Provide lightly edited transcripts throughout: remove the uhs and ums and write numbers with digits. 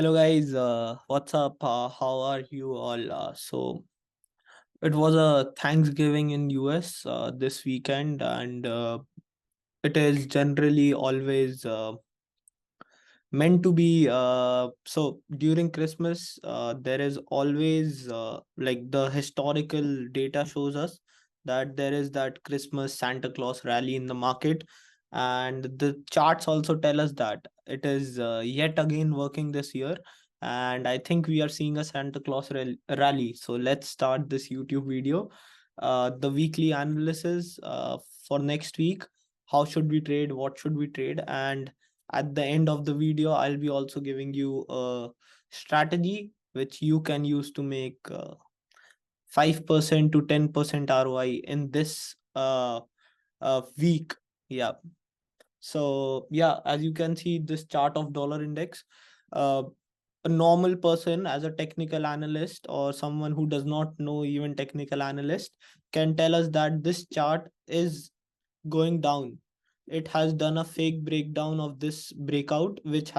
Hello guys, what's up? How are you all? It was a Thanksgiving in US this weekend, and it is generally always meant to be. So during Christmas, there is always like the historical data shows us that there is that Christmas Santa Claus rally in the market, and the charts also tell us that it is yet again working this year. And I think we are seeing a Santa Claus rally. So let's start this YouTube video. The weekly analysis for next week. How should we trade? What should we trade? And at the end of the video, I'll be also giving you a strategy which you can use to make 5% to 10% ROI in this week. Yeah. So yeah, as you can see this chart of dollar index, uh, a normal person as a technical analyst or someone who does not know even technical analyst can tell us that this chart is going down. It has done a fake breakdown of this breakout, which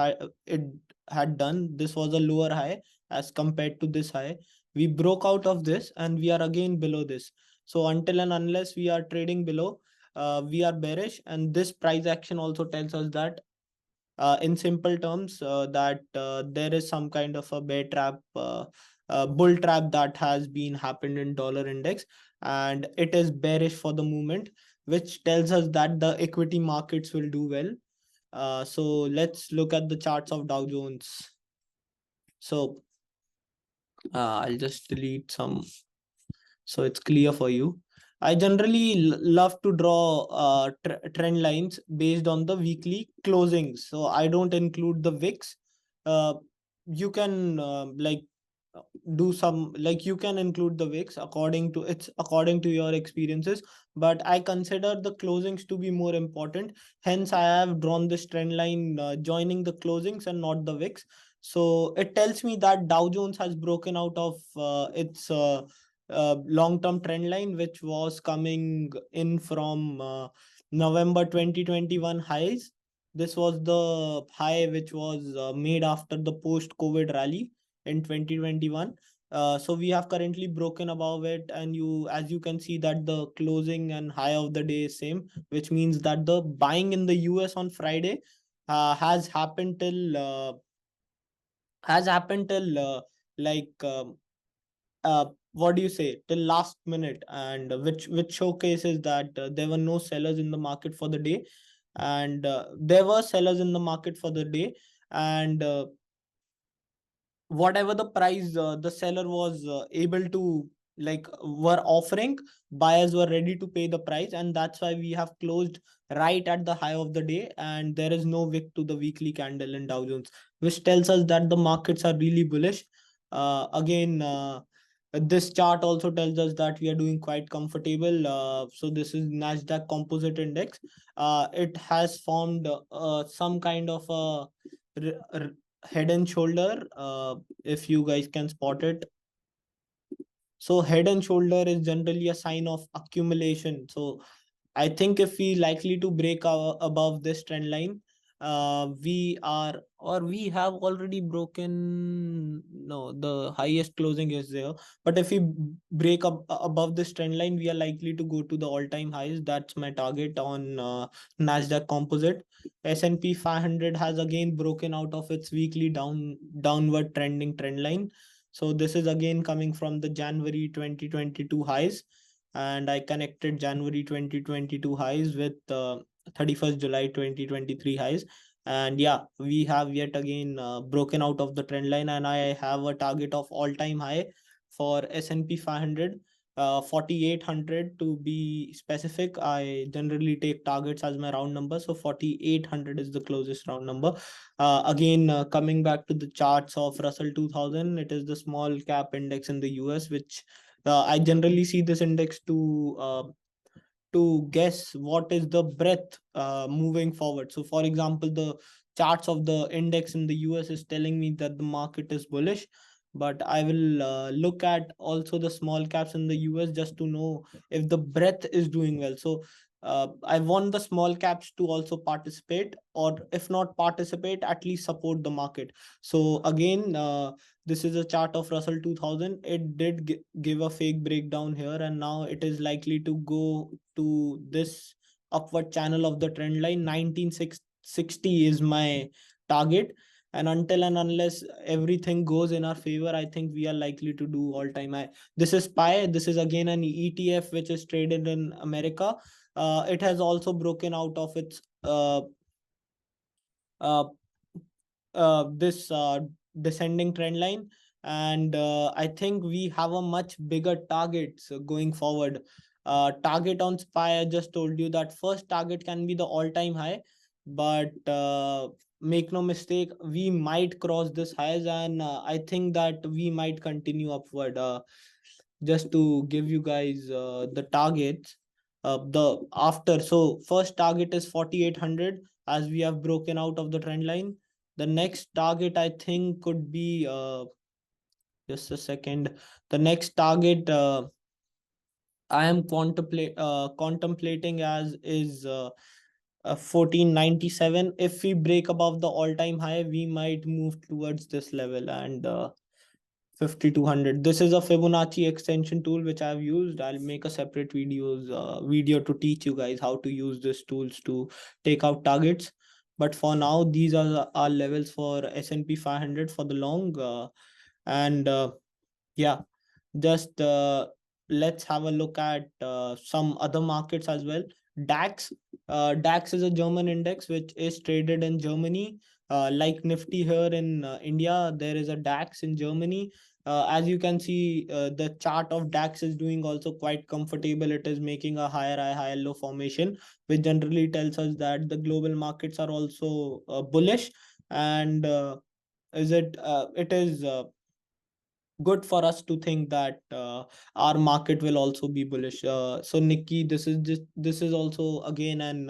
it had done. This was a lower high as compared to this high. We broke out of this and we are again below this. So until and unless we are trading below, we are bearish. And this price action also tells us that in simple terms that there is some kind of a bear trap, bull trap that has been happened in dollar index, and it is bearish for the moment, which tells us that the equity markets will do well. So let's look at the charts of Dow Jones. So I'll just delete some so it's clear for you. I generally love to draw trend lines based on the weekly closings. So I don't include the VIX. Uh, you can do some, like, you can include the VIX according to your experiences, but I consider the closings to be more important. Hence, I have drawn this trend line joining the closings and not the VIX. So it tells me that Dow Jones has broken out of its long-term trend line, which was coming in from November 2021 highs. This was the high which was made after the post-COVID rally in 2021. So we have currently broken above it, and as you can see that the closing and high of the day is same, which means that the buying in the US on Friday has happened till like what do you say, till last minute, and which showcases that there were no sellers in the market for the day, and there were sellers in the market for the day, and whatever the price the seller was able to, like, were offering, buyers were ready to pay the price, and that's why we have closed right at the high of the day, and there is no wick to the weekly candle in Dow Jones, which tells us that the markets are really bullish. Again, this chart also tells us that we are doing quite comfortable. So this is Nasdaq Composite Index. It has formed some kind of a head and shoulder, if you guys can spot it. So head and shoulder is generally a sign of accumulation. So I think if we likely to break above this trend line, we have already broken. No, the highest closing is there. But if we break up above this trend line, we are likely to go to the all-time highs. That's my target on Nasdaq Composite. S&P 500 has again broken out of its weekly downward trending trend line. So this is again coming from the January 2022 highs, and I connected January 2022 highs with 31st July 2023 highs. And yeah, we have yet again broken out of the trend line, and I have a target of all-time high for S&P 500, 4800 to be specific. I generally take targets as my round number, so 4800 is the closest round number. Again, coming back to the charts of Russell 2000, it is the small cap index in the US, which I generally see this index to guess what is the breadth moving forward. So, for example, the charts of the index in the US is telling me that the market is bullish, but I will look at also the small caps in the US just to know if the breadth is doing well. So, I want the small caps to also participate, or if not participate, at least support the market. So again, this is a chart of Russell 2000. It did give a fake breakdown here, and now it is likely to go to this upward channel of the trend line. 19660 is my target, and until and unless everything goes in our favor, I think we are likely to do all time high. This is SPY. This is again an ETF which is traded in America. It has also broken out of its uh, this descending trend line, and I think we have a much bigger targets going forward. Target on SPY, I just told you that first target can be the all-time high, but make no mistake, we might cross this highs, and I think that we might continue upward. Just to give you guys the targets, the after, so first target is 4800, as we have broken out of the trend line. The next target I think could be just a second. The next target I am contemplating as is 1497. If we break above the all-time high, we might move towards this level, and 5200. This is a Fibonacci extension tool which I've used. I'll make a separate video to teach you guys how to use these tools to take out targets. But for now, these are our levels for S&P 500 for the long. And yeah, just let's have a look at some other markets as well. DAX. DAX is a German index which is traded in Germany. Like Nifty here in India, there is a DAX in Germany. As you can see, the chart of DAX is doing also quite comfortable. It is making a higher high, higher low formation, which generally tells us that the global markets are also bullish. And it is good for us to think that our market will also be bullish. So Nikki, this is also again an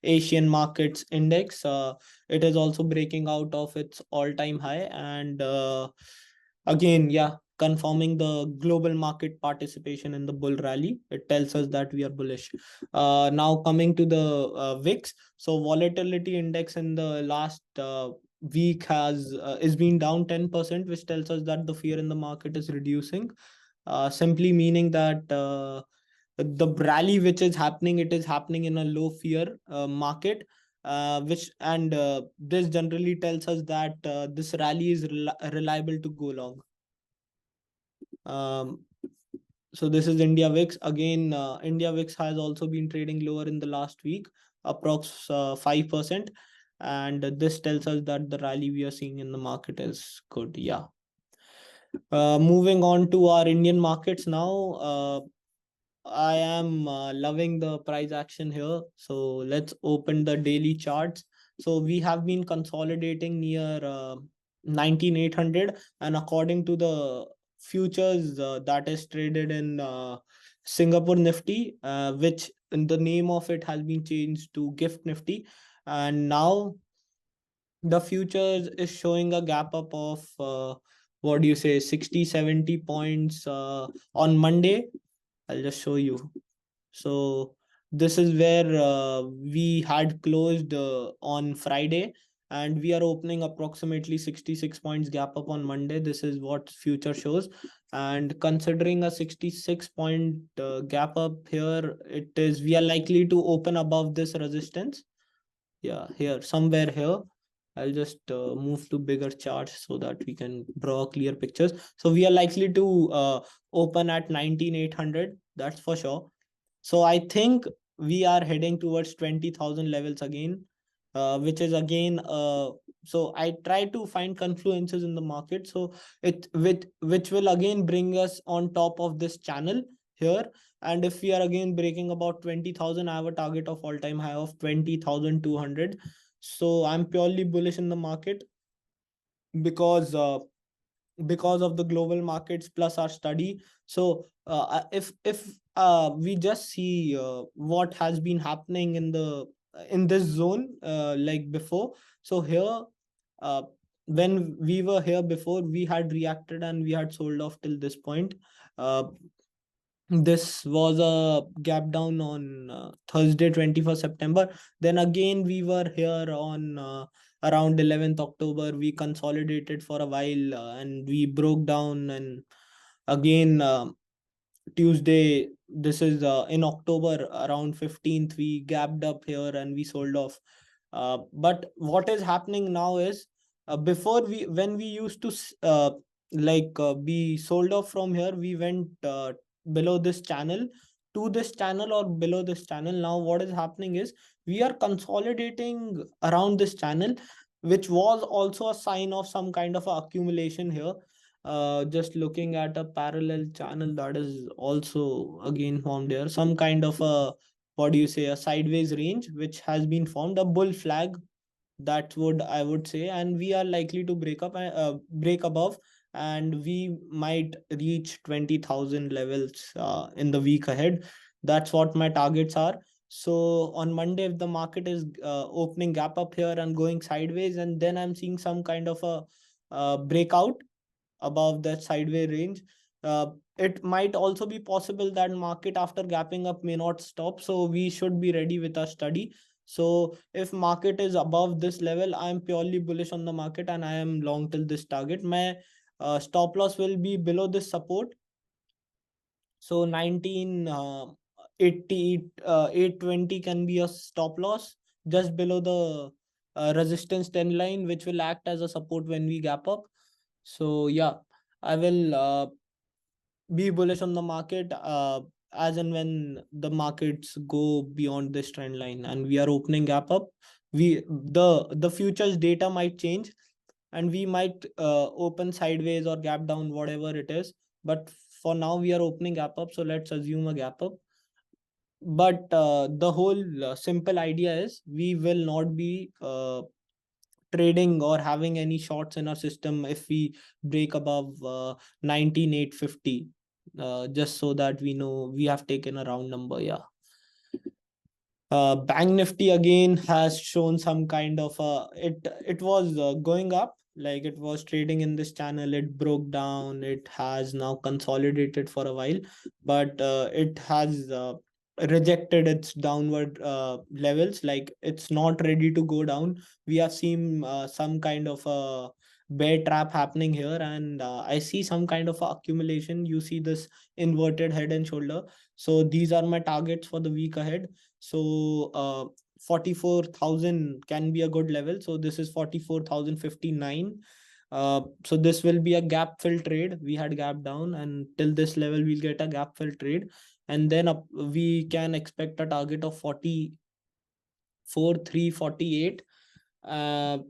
Asian markets index. It is also breaking out of its all-time high, and again, yeah, confirming the global market participation in the bull rally. It tells us that we are bullish. Now coming to the VIX. So volatility index in the last week has is been down 10%, which tells us that the fear in the market is reducing, simply meaning that the rally which is happening, it is happening in a low fear market, which and this generally tells us that this rally is reliable to go long. um, so this is India VIX. Again, India VIX has also been trading lower in the last week, approx 5%. And this tells us that the rally we are seeing in the market is good. Yeah. Moving on to our Indian markets now. I am loving the price action here. So let's open the daily charts. So we have been consolidating near 19,800, and according to the futures that is traded in Singapore Nifty, which in the name of it has been changed to Gift Nifty, and now the futures is showing a gap up of what do you say, 60-70 points on Monday. I'll just show you. So this is where we had closed on Friday, and we are opening approximately 66 points gap up on Monday. This is what future shows. And considering a 66 point gap up here, we are likely to open above this resistance. Yeah, here, somewhere here. I'll just move to bigger charts so that we can draw clear pictures. So we are likely to open at 19,800. That's for sure. So I think we are heading towards 20,000 levels again, which is again, so I try to find confluences in the market. So which will again bring us on top of this channel here. And if we are again breaking about 20,000, I have a target of all-time high of 20,200. So I'm purely bullish in the market because of the global markets plus our study. So if we just see what has been happening in this zone like before. So here, uh, when we were here before, we had reacted and we had sold off till this point. uh, This was a gap down on Thursday, 21st September. Then again, we were here on around 11th October. We consolidated for a while and we broke down. And again, Tuesday, this is in October, around 15th, we gapped up here and we sold off. But what is happening now is, before when we used to be sold off from here, we went below this channel to this channel or below this channel. Now what is happening is we are consolidating around this channel, which was also a sign of some kind of accumulation here. Just looking at a parallel channel that is also again formed here, some kind of a, what do you say, a sideways range which has been formed, a bull flag, that would, I would say. And we are likely to break above, and we might reach 20,000 levels in the week ahead. That's what my targets are. So on Monday, if the market is opening gap up here and going sideways, and then I'm seeing some kind of a breakout above that sideway range, it might also be possible that market after gapping up may not stop, so we should be ready with our study. So if market is above this level, I am purely bullish on the market and I am long till this target. My stop loss will be below this support, so 1980 820 can be a stop loss, just below the resistance 10 line, which will act as a support when we gap up. So yeah, I will be bullish on the market as and when the markets go beyond this trend line and we are opening gap up. The futures data might change and we might open sideways or gap down, whatever it is. But for now, we are opening gap up, so let's assume a gap up. But the whole simple idea is we will not be trading or having any shorts in our system if we break above 19,850, just so that we know we have taken a round number. Yeah. Bank Nifty again has shown some kind of it was going up, like it was trading in this channel. It broke down, it has now consolidated for a while, but it has rejected its downward levels, like it's not ready to go down. We have seen some kind of a bear trap happening here, and I see some kind of accumulation. You see this inverted head and shoulder. So these are my targets for the week ahead. So 44,000 can be a good level. So this is 44,059. So this will be a gap fill trade. We had gap down, and till this level we'll get a gap fill trade, and then we can expect a target of 44,348.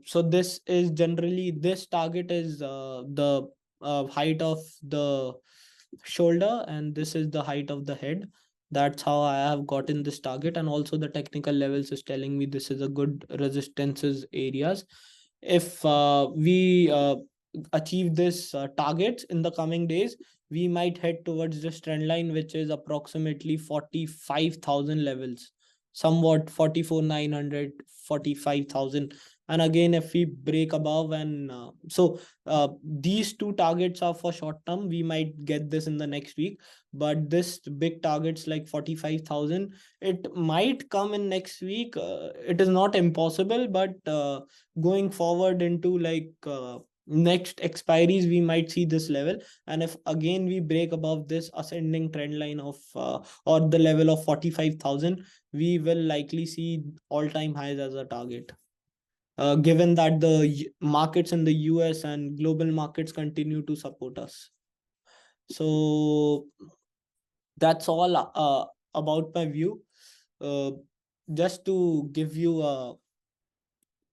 So this is generally, this target is the height of the shoulder, and this is the height of the head. That's how I have gotten this target, and also the technical levels is telling me this is a good resistances areas. If we achieve this targets in the coming days, we might head towards this trend line, which is approximately 45,000 levels, somewhat 44,900, 45,000. And again, if we break above, and these two targets are for short term, we might get this in the next week. But this big targets like 45,000, it might come in next week. It is not impossible, but going forward into next expiries, we might see this level. And if again we break above this ascending trend line of or the level of 45,000, we will likely see all-time highs as a target, given that the markets in the US and global markets continue to support us. So that's all about my view. Just to give you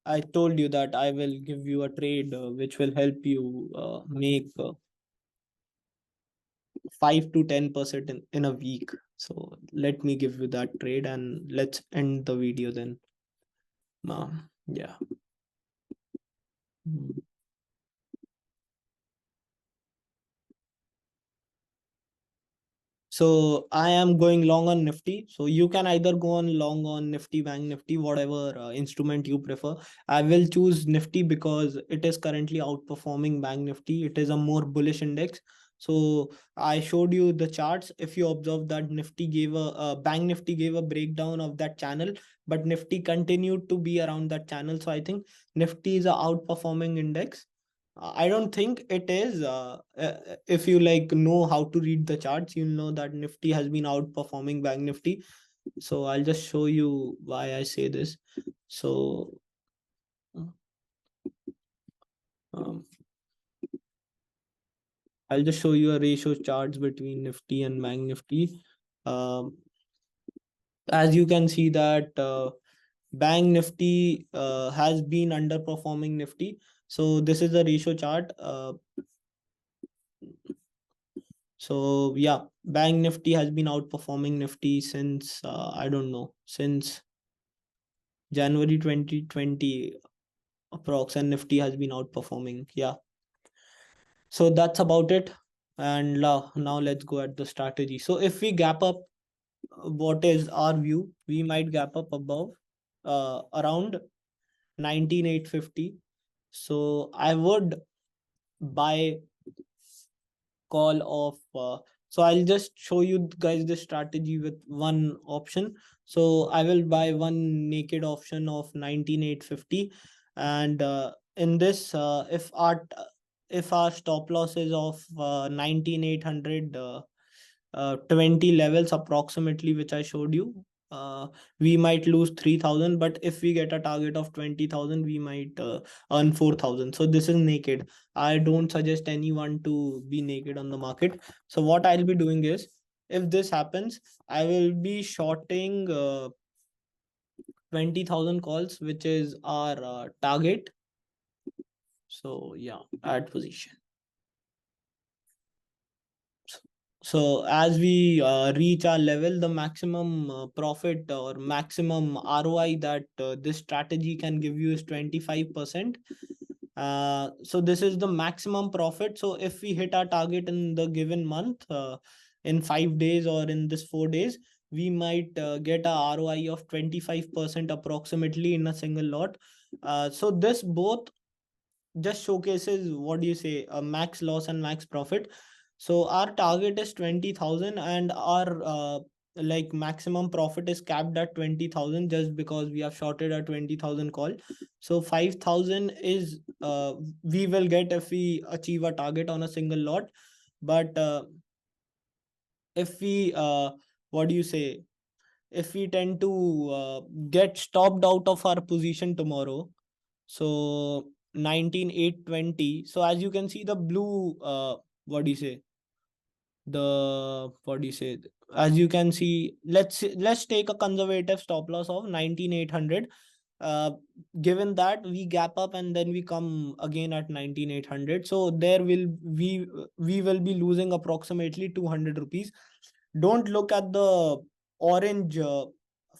I told you that I will give you a trade which will help you make 5 to 10% in a week. So let me give you that trade and let's end the video then. Yeah. So I am going long on Nifty. So you can either go on long on Nifty, Bank Nifty, whatever instrument you prefer. I will choose Nifty because it is currently outperforming Bank Nifty. It is a more bullish index. So I showed you the charts. If you observe that Nifty gave Bank Nifty gave a breakdown of that channel, but Nifty continued to be around that channel. So I think Nifty is a outperforming index. I don't think it is. If you like know how to read the charts, you'll know that Nifty has been outperforming Bank Nifty. So I'll just show you why I say this. So um, I'll just show you a ratio charts between Nifty and Bank Nifty. Um, as you can see that Bank Nifty has been underperforming Nifty. So this is the ratio chart. So yeah, Bank Nifty has been outperforming Nifty since I don't know, since January 2020 approx, and Nifty has been outperforming. Yeah. So that's about it. And now let's go at the strategy. So if we gap up, what is our view? We might gap up above around 19,850. So I would buy call of so I'll just show you guys the strategy with one option. So I will buy one naked option of 19,850, and in this if our stop loss is of 19,800 20 levels approximately, which I showed you, we might lose 3,000, but if we get a target of 20,000, we might earn 4,000. So this is naked. I don't suggest anyone to be naked on the market. So what I'll be doing is, if this happens, I will be shorting 20,000 calls, which is our target. So yeah, add position. So as we reach our level, the maximum profit or maximum ROI that this strategy can give you is 25%. So this is the maximum profit. So if we hit our target in the given month, in 5 days or in this 4 days, we might get a ROI of 25% approximately in a single lot. So this both just showcases, what do you say, a max loss and max profit. So our target is 20,000, and our like maximum profit is capped at 20,000, just because we have shorted a 20,000 call. So 5,000 is we will get if we achieve a target on a single lot. But if we what do you say, if we tend to get stopped out of our position tomorrow, so 19,820. So as you can see, the blue what do you say, the what do you say, as you can see, let's take a conservative stop loss of 19,800. uh Given that we gap up and then we come again at 19,800, so there will we will be losing approximately 200 rupees. Don't look at the orange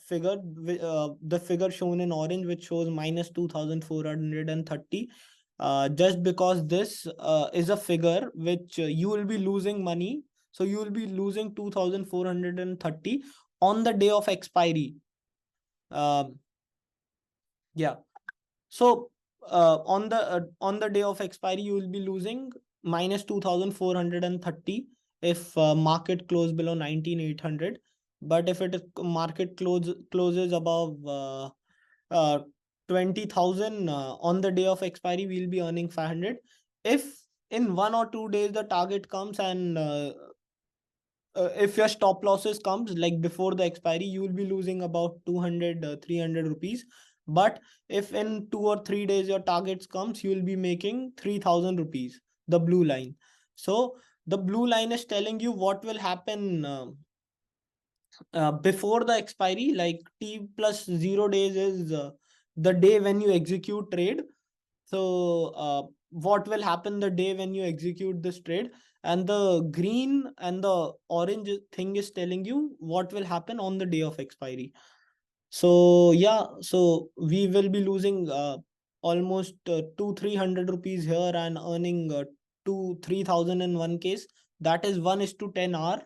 figure, the figure shown in orange, which shows minus 2,430. Just because this is a figure which you will be losing money. So you will be losing 2,430 on the day of expiry. um yeah. So on the day of expiry, you will be losing minus 2,430 if market close below 19,800. But if it is market closes above 20,000 on the day of expiry, we will be earning 500. If in 1 or 2 days the target comes, and if your stop losses comes like before the expiry, you will be losing about 200 300 rupees. But if in 2 or 3 days your targets comes, you will be making 3,000 rupees, the blue line. So the blue line is telling you what will happen before the expiry. Like t plus 0 days is the day when you execute trade. So what will happen the day when you execute this trade, and the green and the orange thing is telling you what will happen on the day of expiry. So yeah, so we will be losing almost 200-300 rupees here, and earning 2,000-3,000 in one case. That is 1:10 hour.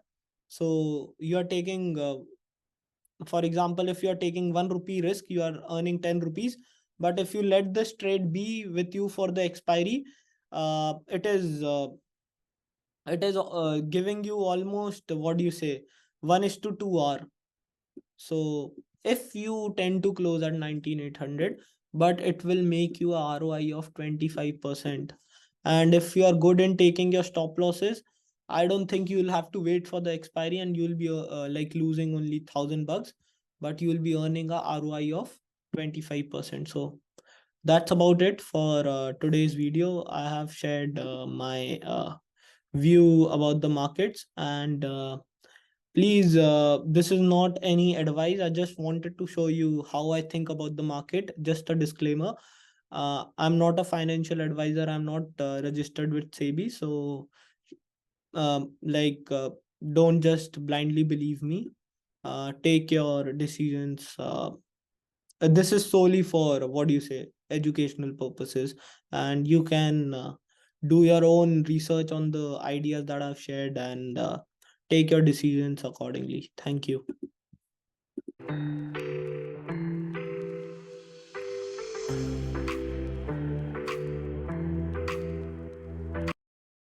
So you are taking for example, if you are taking 1 rupee risk, you are earning 10 rupees. But if you let this trade be with you for the expiry, it is it is giving you almost, what do you say, 1:2 hour. So if you tend to close at 19,800, but it will make you a ROI of 25%. And if you are good in taking your stop losses, I don't think you'll have to wait for the expiry and you'll be like losing only $1,000, but you'll be earning a ROI of 25%. So that's about it for today's video. I have shared my view about the markets, and please, this is not any advice. I just wanted to show you how I think about the market. Just a disclaimer. I'm not a financial advisor. I'm not registered with SEBI. So, like, don't just blindly believe me. Take your decisions. This is solely for, what do you say, educational purposes, and you can do your own research on the ideas that I've shared, and take your decisions accordingly. Thank you.